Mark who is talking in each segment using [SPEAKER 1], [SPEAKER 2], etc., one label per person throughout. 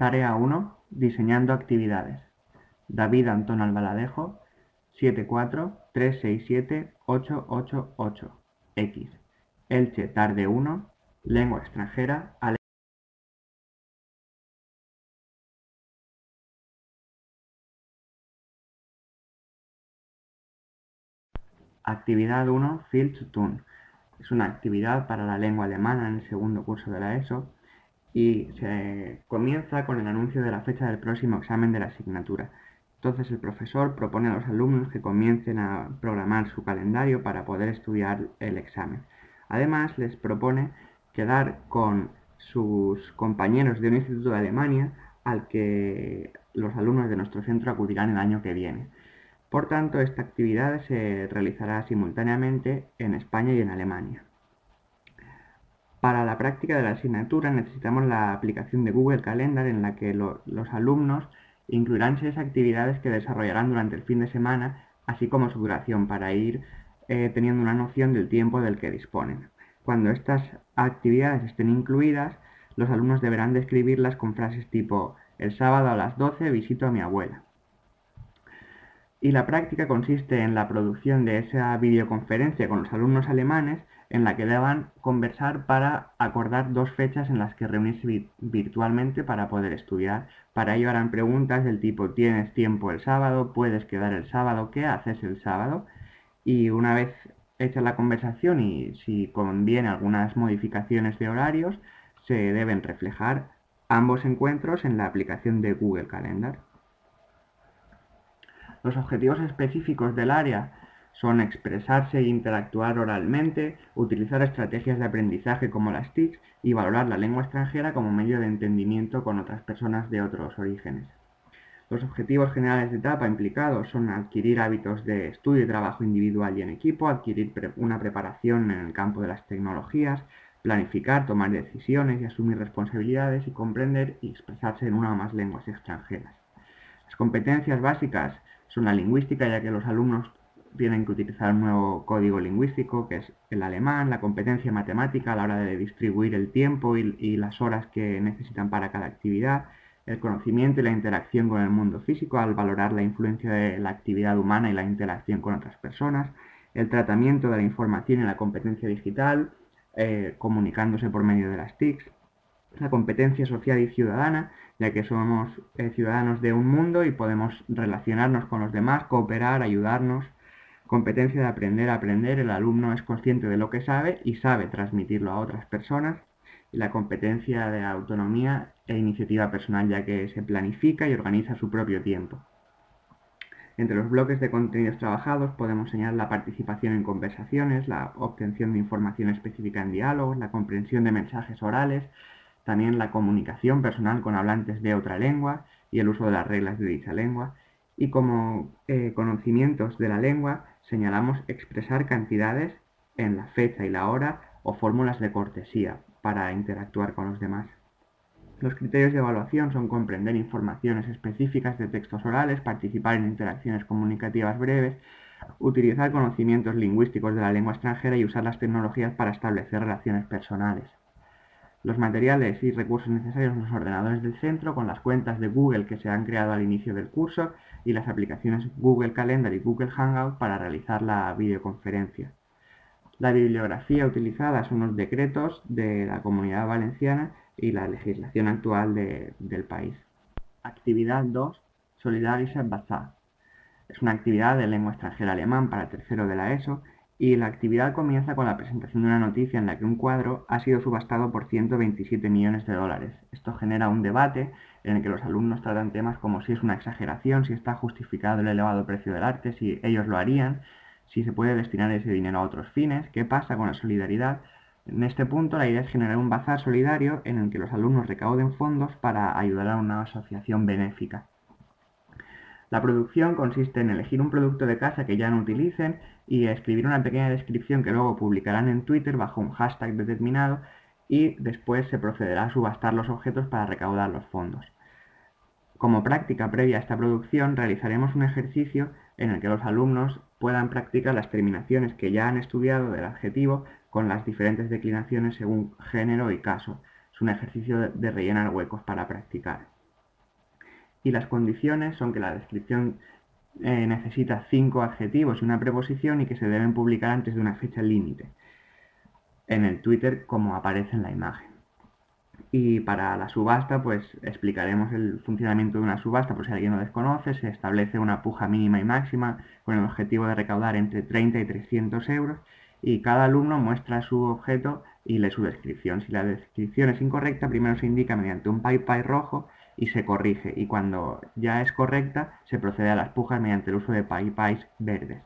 [SPEAKER 1] Tarea 1. Diseñando actividades. David Antón Albaladejo, 743678888. X. Elche, tarde 1. Lengua extranjera. Actividad 1. Field to Tune. Es una actividad para la lengua alemana en el segundo curso de la ESO y se comienza con el anuncio de la fecha del próximo examen de la asignatura. Entonces el profesor propone a los alumnos que comiencen a programar su calendario para poder estudiar el examen. Además les propone quedar con sus compañeros de un instituto de Alemania al que los alumnos de nuestro centro acudirán el año que viene. Por tanto, esta actividad se realizará simultáneamente en España y en Alemania. Para la práctica de la asignatura necesitamos la aplicación de Google Calendar en la que los alumnos incluirán 6 actividades que desarrollarán durante el fin de semana, así como su duración, para ir teniendo una noción del tiempo del que disponen. Cuando estas actividades estén incluidas, los alumnos deberán describirlas con frases tipo: el sábado a las 12 visito a mi abuela. Y la práctica consiste en la producción de esa videoconferencia con los alumnos alemanes en la que deban conversar para acordar 2 fechas en las que reunirse virtualmente para poder estudiar. Para ello harán preguntas del tipo: ¿tienes tiempo el sábado? ¿Puedes quedar el sábado? ¿Qué haces el sábado? Y una vez hecha la conversación y si conviene algunas modificaciones de horarios, se deben reflejar ambos encuentros en la aplicación de Google Calendar. Los objetivos específicos del área son expresarse e interactuar oralmente, utilizar estrategias de aprendizaje como las TIC y valorar la lengua extranjera como medio de entendimiento con otras personas de otros orígenes. Los objetivos generales de etapa implicados son adquirir hábitos de estudio y trabajo individual y en equipo, adquirir una preparación en el campo de las tecnologías, planificar, tomar decisiones y asumir responsabilidades y comprender y expresarse en una o más lenguas extranjeras. Las competencias básicas son la lingüística, ya que los alumnos tienen que utilizar un nuevo código lingüístico, que es el alemán, la competencia matemática a la hora de distribuir el tiempo y las horas que necesitan para cada actividad, el conocimiento y la interacción con el mundo físico al valorar la influencia de la actividad humana y la interacción con otras personas, el tratamiento de la información y la competencia digital, comunicándose por medio de las TICs, la competencia social y ciudadana, ya que somos ciudadanos de un mundo y podemos relacionarnos con los demás, cooperar, ayudarnos. Competencia de aprender a aprender, el alumno es consciente de lo que sabe y sabe transmitirlo a otras personas. Y la competencia de autonomía e iniciativa personal, ya que se planifica y organiza su propio tiempo. Entre los bloques de contenidos trabajados podemos señalar la participación en conversaciones, la obtención de información específica en diálogos, la comprensión de mensajes orales, también la comunicación personal con hablantes de otra lengua y el uso de las reglas de dicha lengua. Y como conocimientos de la lengua señalamos expresar cantidades en la fecha y la hora o fórmulas de cortesía para interactuar con los demás. Los criterios de evaluación son comprender informaciones específicas de textos orales, participar en interacciones comunicativas breves, utilizar conocimientos lingüísticos de la lengua extranjera y usar las tecnologías para establecer relaciones personales. Los materiales y recursos necesarios son los ordenadores del centro con las cuentas de Google que se han creado al inicio del curso y las aplicaciones Google Calendar y Google Hangout para realizar la videoconferencia. La bibliografía utilizada son los decretos de la Comunidad Valenciana y la legislación actual del país. Actividad 2. Solidarische Bazaar. Es una actividad de lengua extranjera alemán para tercero de la ESO y la actividad comienza con la presentación de una noticia en la que un cuadro ha sido subastado por 127 millones de dólares. Esto genera un debate en el que los alumnos tratan temas como si es una exageración, si está justificado el elevado precio del arte, si ellos lo harían, si se puede destinar ese dinero a otros fines, qué pasa con la solidaridad. En este punto la idea es generar un bazar solidario en el que los alumnos recauden fondos para ayudar a una asociación benéfica. La producción consiste en elegir un producto de casa que ya no utilicen y escribir una pequeña descripción que luego publicarán en Twitter bajo un hashtag determinado y después se procederá a subastar los objetos para recaudar los fondos. Como práctica previa a esta producción realizaremos un ejercicio en el que los alumnos puedan practicar las terminaciones que ya han estudiado del adjetivo con las diferentes declinaciones según género y caso. Es un ejercicio de rellenar huecos para practicar. Y las condiciones son que la descripción necesita 5 adjetivos y una preposición y que se deben publicar antes de una fecha límite en el Twitter como aparece en la imagen. Y para la subasta, pues explicaremos el funcionamiento de una subasta, por si alguien no desconoce. Se establece una puja mínima y máxima con el objetivo de recaudar entre 30 y 300 euros y cada alumno muestra su objeto y lee su descripción. Si la descripción es incorrecta, primero se indica mediante un pie rojo y se corrige, y cuando ya es correcta, se procede a las pujas mediante el uso de pies verdes.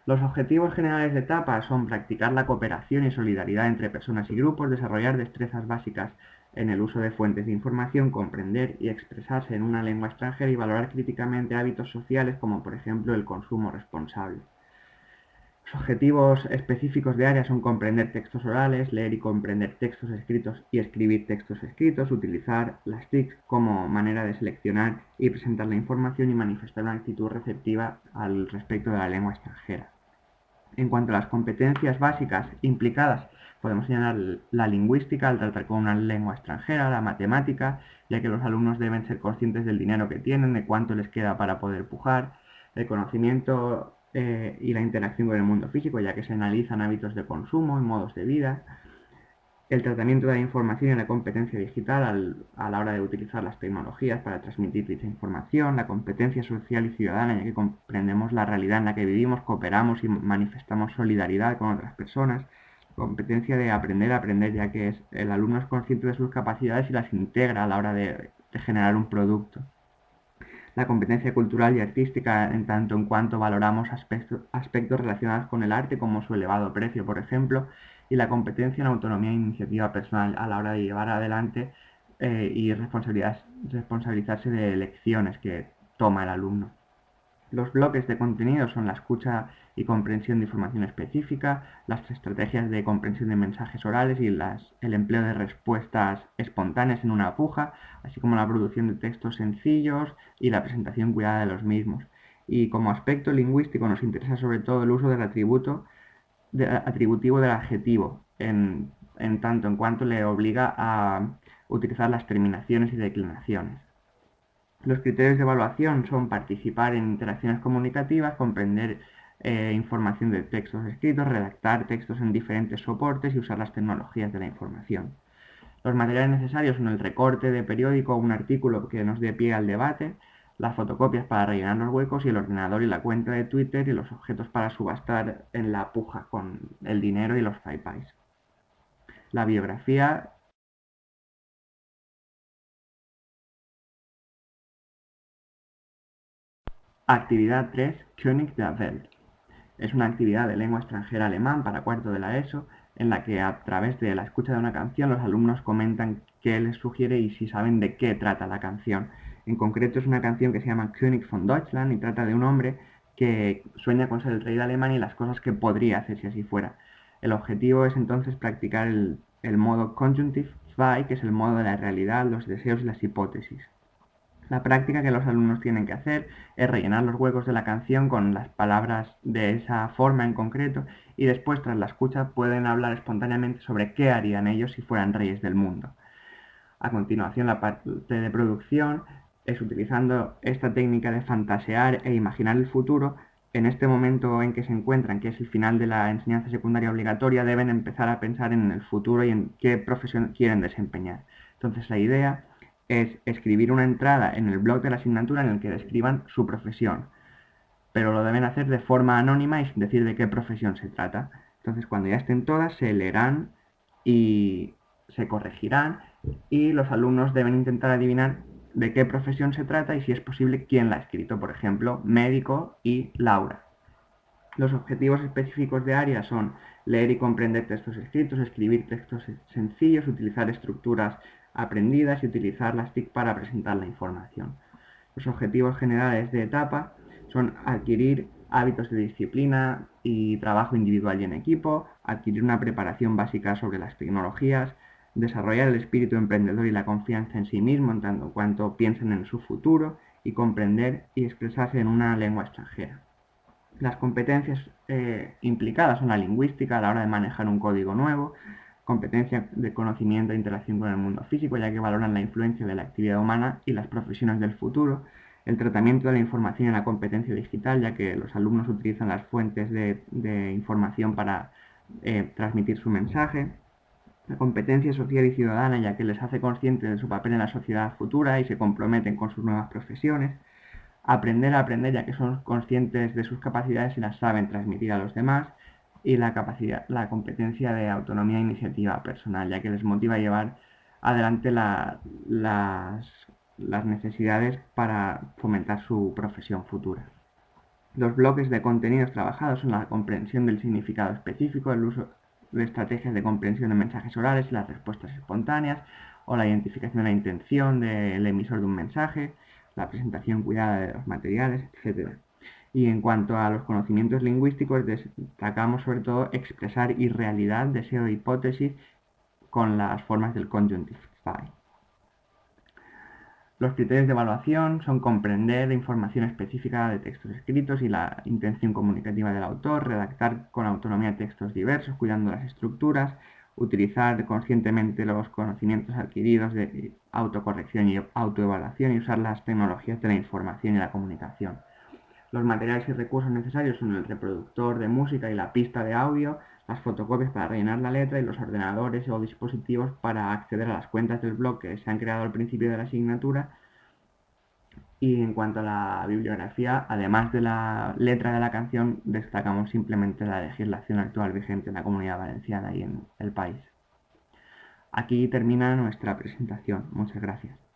[SPEAKER 1] Los objetivos generales de etapa son practicar la cooperación y solidaridad entre personas y grupos, desarrollar destrezas básicas en el uso de fuentes de información, comprender y expresarse en una lengua extranjera y valorar críticamente hábitos sociales como por ejemplo el consumo responsable. Los objetivos específicos de área son comprender textos orales, leer y comprender textos escritos y escribir textos escritos, utilizar las TIC como manera de seleccionar y presentar la información y manifestar una actitud receptiva al respecto de la lengua extranjera. En cuanto a las competencias básicas implicadas, podemos señalar la lingüística al tratar con una lengua extranjera, la matemática, ya que los alumnos deben ser conscientes del dinero que tienen, de cuánto les queda para poder pujar, el conocimiento y la interacción con el mundo físico, ya que se analizan hábitos de consumo y modos de vida, el tratamiento de la información y la competencia digital a la hora de utilizar las tecnologías para transmitir dicha información, la competencia social y ciudadana, ya que comprendemos la realidad en la que vivimos, cooperamos y manifestamos solidaridad con otras personas, competencia de aprender a aprender, ya que el alumno es consciente de sus capacidades y las integra a la hora de generar un producto. La competencia cultural y artística en tanto en cuanto valoramos aspectos relacionados con el arte como su elevado precio, por ejemplo, y la competencia en autonomía e iniciativa personal a la hora de llevar adelante y responsabilizarse de elecciones que toma el alumno. Los bloques de contenido son la escucha y comprensión de información específica, las estrategias de comprensión de mensajes orales y el empleo de respuestas espontáneas en una puja, así como la producción de textos sencillos y la presentación cuidada de los mismos. Y como aspecto lingüístico nos interesa sobre todo el uso del atributivo del adjetivo, en tanto en cuanto le obliga a utilizar las terminaciones y declinaciones. Los criterios de evaluación son participar en interacciones comunicativas, comprender información de textos escritos, redactar textos en diferentes soportes y usar las tecnologías de la información. Los materiales necesarios son el recorte de periódico o un artículo que nos dé pie al debate, las fotocopias para rellenar los huecos y el ordenador y la cuenta de Twitter y los objetos para subastar en la puja con el dinero y los PayPals. La biografía. Actividad 3. König der Welt. Es una actividad de lengua extranjera alemán para cuarto de la ESO, en la que a través de la escucha de una canción los alumnos comentan qué les sugiere y si saben de qué trata la canción. En concreto es una canción que se llama König von Deutschland y trata de un hombre que sueña con ser el rey de Alemania y las cosas que podría hacer si así fuera. El objetivo es entonces practicar el modo Conjunctive 2, que es el modo de la realidad, los deseos y las hipótesis. La práctica que los alumnos tienen que hacer es rellenar los huecos de la canción con las palabras de esa forma en concreto y después, tras la escucha, pueden hablar espontáneamente sobre qué harían ellos si fueran reyes del mundo. A continuación, la parte de producción es utilizando esta técnica de fantasear e imaginar el futuro. En este momento en que se encuentran, que es el final de la enseñanza secundaria obligatoria, deben empezar a pensar en el futuro y en qué profesión quieren desempeñar. Entonces, la idea es escribir una entrada en el blog de la asignatura en el que describan su profesión, pero lo deben hacer de forma anónima y sin decir de qué profesión se trata. Entonces, cuando ya estén todas, se leerán y se corregirán y los alumnos deben intentar adivinar de qué profesión se trata y si es posible quién la ha escrito, por ejemplo, médico y Laura. Los objetivos específicos de área son leer y comprender textos escritos, escribir textos sencillos, utilizar estructuras aprendidas y utilizar las TIC para presentar la información. Los objetivos generales de etapa son adquirir hábitos de disciplina y trabajo individual y en equipo, adquirir una preparación básica sobre las tecnologías, desarrollar el espíritu emprendedor y la confianza en sí mismo en tanto cuanto piensen en su futuro y comprender y expresarse en una lengua extranjera. Las competencias implicadas son la lingüística a la hora de manejar un código nuevo, competencia de conocimiento e interacción con el mundo físico, ya que valoran la influencia de la actividad humana y las profesiones del futuro, el tratamiento de la información y la competencia digital, ya que los alumnos utilizan las fuentes de información para transmitir su mensaje, la competencia social y ciudadana, ya que les hace conscientes de su papel en la sociedad futura y se comprometen con sus nuevas profesiones, aprender a aprender, ya que son conscientes de sus capacidades y las saben transmitir a los demás, y la competencia de autonomía e iniciativa personal, ya que les motiva a llevar adelante las necesidades para fomentar su profesión futura. Los bloques de contenidos trabajados son la comprensión del significado específico, el uso de estrategias de comprensión de mensajes orales y las respuestas espontáneas, o la identificación de la intención del emisor de un mensaje, la presentación cuidada de los materiales, etc. Y en cuanto a los conocimientos lingüísticos, destacamos sobre todo expresar irrealidad, deseo e hipótesis con las formas del conjunctify. Los criterios de evaluación son comprender información específica de textos escritos y la intención comunicativa del autor, redactar con autonomía textos diversos, cuidando las estructuras, utilizar conscientemente los conocimientos adquiridos de autocorrección y autoevaluación y usar las tecnologías de la información y la comunicación. Los materiales y recursos necesarios son el reproductor de música y la pista de audio, las fotocopias para rellenar la letra y los ordenadores o dispositivos para acceder a las cuentas del blog que se han creado al principio de la asignatura. Y en cuanto a la bibliografía, además de la letra de la canción, destacamos simplemente la legislación actual vigente en la Comunidad Valenciana y en el país. Aquí termina nuestra presentación. Muchas gracias.